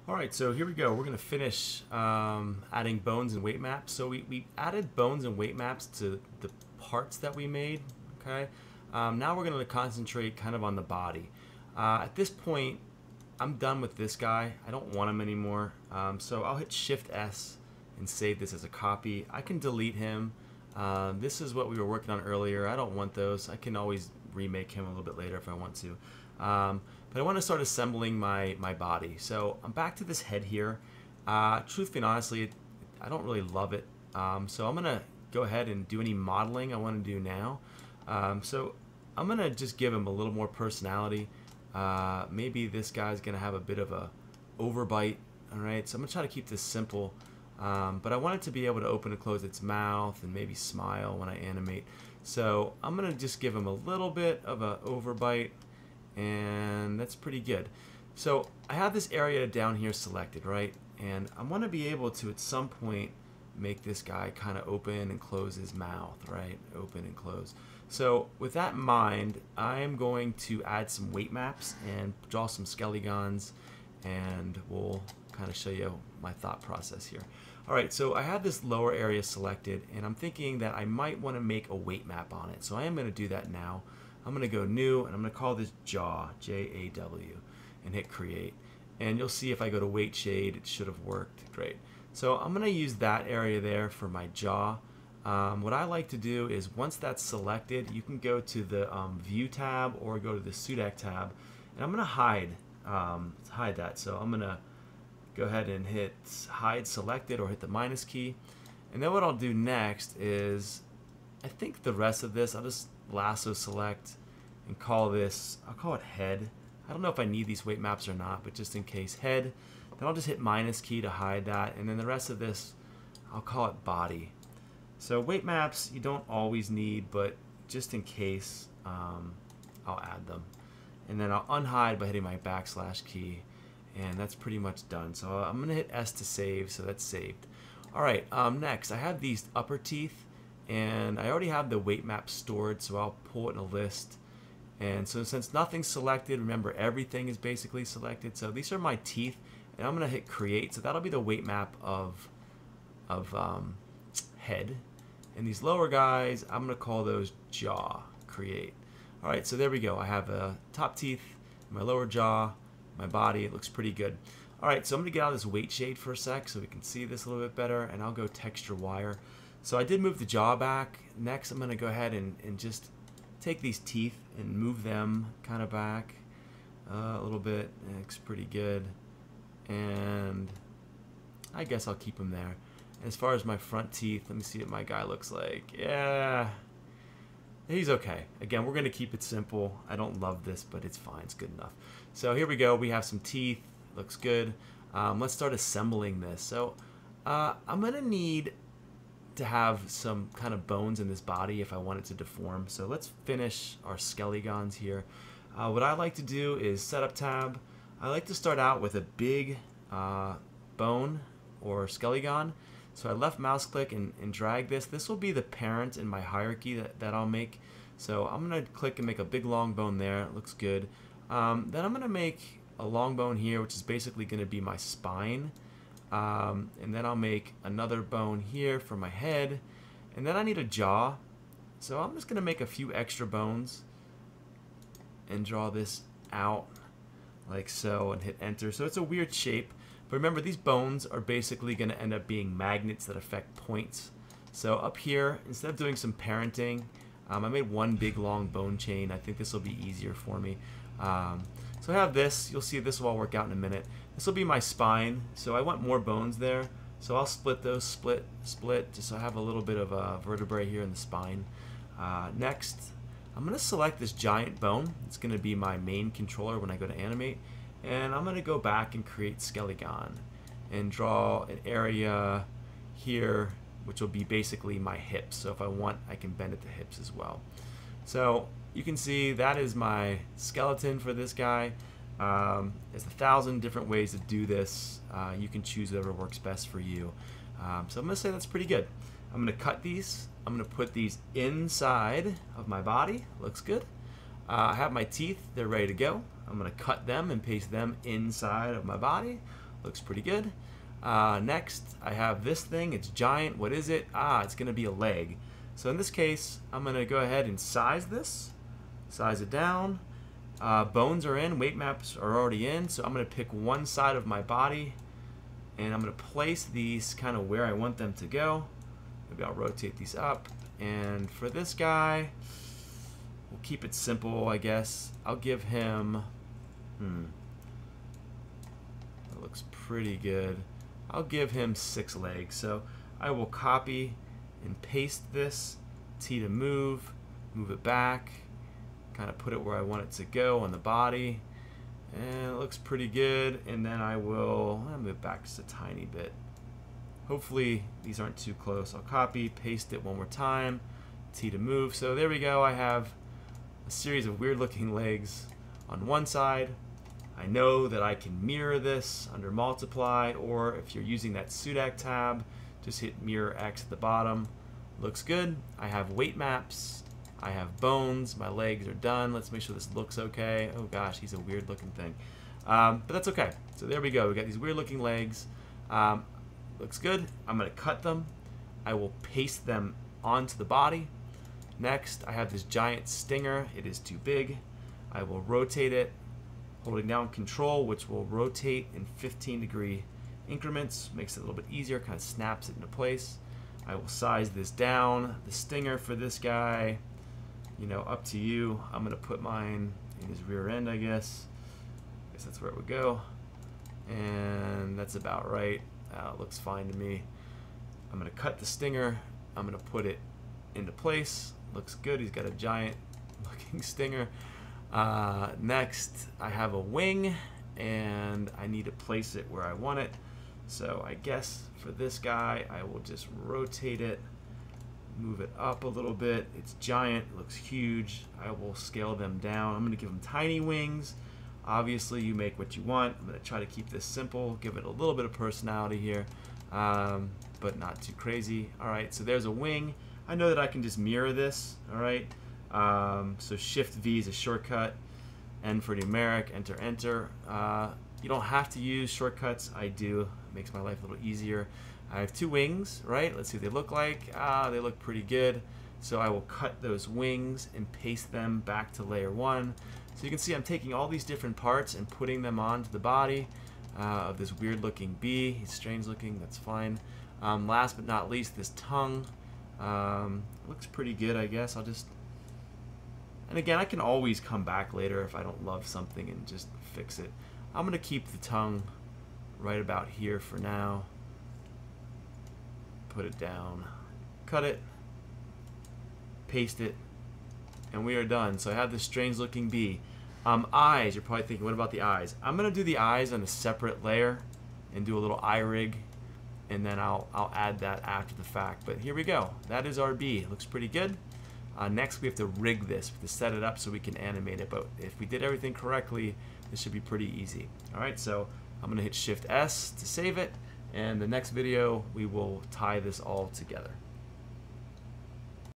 Alright, so here we go. We're going to finish adding bones and weight maps. So we added bones and weight maps to the parts that we made. Okay. Now we're going to concentrate kind of on the body. At this point, I'm done with this guy. I don't want him anymore. So I'll hit Shift S and save this as a copy. I can delete him. This is what we were working on earlier. I don't want those. I can always remake him a little bit later if I want to. But I want to start assembling my body. So I'm back to this head here. Truthfully and honestly, I don't really love it. So I'm going to go ahead and do any modeling I want to do now. So I'm going to just give him a little more personality. Maybe this guy's going to have a bit of a overbite. Alright, so I'm going to try to keep this simple. But I want it to be able to open and close its mouth and maybe smile when I animate. So I'm going to just give him a little bit of an overbite. And that's pretty good. So I have this area down here selected, right? And I want to be able to at some point make this guy kind of open and close his mouth, right? Open and close. So with that in mind, I'm going to add some weight maps and draw some skelegons, and we'll kind of show you my thought process here. Alright, so I have this lower area selected, and I'm thinking that I might want to make a weight map on it. So I am going to do that now. I'm going to go new, and I'm going to call this jaw, J-A-W, and hit create. And you'll see if I go to weight shade, it should have worked. Great. So I'm going to use that area there for my jaw. What I like to do is once that's selected, you can go to the view tab or go to the Sudak tab, and I'm going to hide that. So I'm going to go ahead and hit hide selected or hit the minus key. And then what I'll do next is, I think the rest of this, I'll just lasso select and call this, I'll call it head. I don't know if I need these weight maps or not, but just in case, head. Then I'll just hit minus key to hide that, and then the rest of this, I'll call it body. So weight maps you don't always need, but just in case, I'll add them. And then I'll unhide by hitting my backslash key, and that's pretty much done. So I'm going to hit S to save, so that's saved. Alright, next, I have these upper teeth, and I already have the weight map stored, so I'll pull it in a list. And so since nothing's selected, remember everything is basically selected. So these are my teeth, and I'm going to hit create. So that'll be the weight map of head. And these lower guys, I'm going to call those jaw, create. Alright, so there we go. I have top teeth, my lower jaw, my body. It looks pretty good. Alright, so I'm going to get out of this weight shade for a sec so we can see this a little bit better, and I'll go texture wire. So I did move the jaw back. Next, I'm going to go ahead and just take these teeth and move them kind of back a little bit. It looks pretty good. And I guess I'll keep them there. As far as my front teeth, let me see what my guy looks like. Yeah, he's okay. Again, we're going to keep it simple. I don't love this, but it's fine. It's good enough. So here we go. We have some teeth. Looks good. Let's start assembling this. So I'm going to need to have some kind of bones in this body if I want it to deform. So let's finish our skelegons here. What I like to do is setup tab. I like to start out with a big bone or skelegon. So I left mouse click and drag this. This will be the parent in my hierarchy that I'll make. So I'm going to click and make a big long bone there. It looks good. Then I'm going to make a long bone here, which is basically going to be my spine. And then I'll make another bone here for my head, and then I need a jaw, so I'm just going to make a few extra bones and draw this out like so and hit enter. So it's a weird shape, but remember these bones are basically going to end up being magnets that affect points. So up here, instead of doing some parenting, I made one big long bone chain. I think this will be easier for me. So I have this. You'll see this will all work out in a minute. This will be my spine. So I want more bones there. So I'll split those, split, just so I have a little bit of a vertebrae here in the spine. Next, I'm going to select this giant bone. It's going to be my main controller when I go to animate. And I'm going to go back and create skelegon and draw an area here, which will be basically my hips. So if I want, I can bend at the hips as well. So you can see that is my skeleton for this guy. There's 1,000 different ways to do this. You can choose whatever works best for you. So I'm going to say that's pretty good. I'm going to cut these. I'm going to put these inside of my body. Looks good. I have my teeth. They're ready to go. I'm going to cut them and paste them inside of my body. Looks pretty good. Next, I have this thing. It's giant. What is it? It's going to be a leg. So in this case, I'm going to go ahead and size this. Size it down. Bones are in. Weight maps are already in. So I'm going to pick one side of my body, and I'm going to place these kind of where I want them to go. Maybe I'll rotate these up. And for this guy, we'll keep it simple, I guess. I'll give him... That looks pretty good. I'll give him 6 legs. So I will copy and paste this. T to move. Move it back. Kind of put it where I want it to go on the body. And it looks pretty good. And then I'll move it back just a tiny bit. Hopefully these aren't too close. I'll copy, paste it one more time. T to move. So there we go. I have a series of weird looking legs on one side. I know that I can mirror this under multiply, or if you're using that Sudak tab, just hit mirror X at the bottom. Looks good. I have weight maps. I have bones. My legs are done. Let's make sure this looks okay. Oh gosh, he's a weird looking thing. But that's okay. So there we go. We got these weird looking legs. Looks good. I'm going to cut them. I will paste them onto the body. Next, I have this giant stinger. It is too big. I will rotate it, holding down Control, which will rotate in 15-degree increments. Makes it a little bit easier, kind of snaps it into place. I will size this down. The stinger for this guy, you know, up to you. I'm going to put mine in his rear end, I guess. I guess that's where it would go. And that's about right. It looks fine to me. I'm going to cut the stinger. I'm going to put it into place. Looks good. He's got a giant looking stinger. Next, I have a wing, and I need to place it where I want it. So I guess for this guy, I will just rotate it, move it up a little bit. It's giant, it looks huge. I will scale them down. I'm going to give them tiny wings. Obviously, you make what you want. I'm going to try to keep this simple, give it a little bit of personality here, but not too crazy. All right, so there's a wing. I know that I can just mirror this, all right? So Shift V is a shortcut. N for numeric, enter, enter. You don't have to use shortcuts. I do. It makes my life a little easier. I have 2 wings, right? Let's see what they look like. They look pretty good. So I will cut those wings and paste them back to layer 1. So you can see I'm taking all these different parts and putting them onto the body of this weird looking bee. He's strange looking, that's fine. Last but not least, this tongue. Looks pretty good, I guess. And again, I can always come back later if I don't love something and just fix it. I'm going to keep the tongue right about here for now. Put it down. Cut it. Paste it. And we are done. So I have this strange looking bee. Eyes, you're probably thinking, what about the eyes? I'm going to do the eyes on a separate layer and do a little eye rig. And then I'll add that after the fact. But here we go. That is our bee. It looks pretty good. Next, we have to rig this. We have to set it up so we can animate it. But if we did everything correctly, this should be pretty easy. All right, so I'm going to hit Shift S to save it. And the next video, we will tie this all together.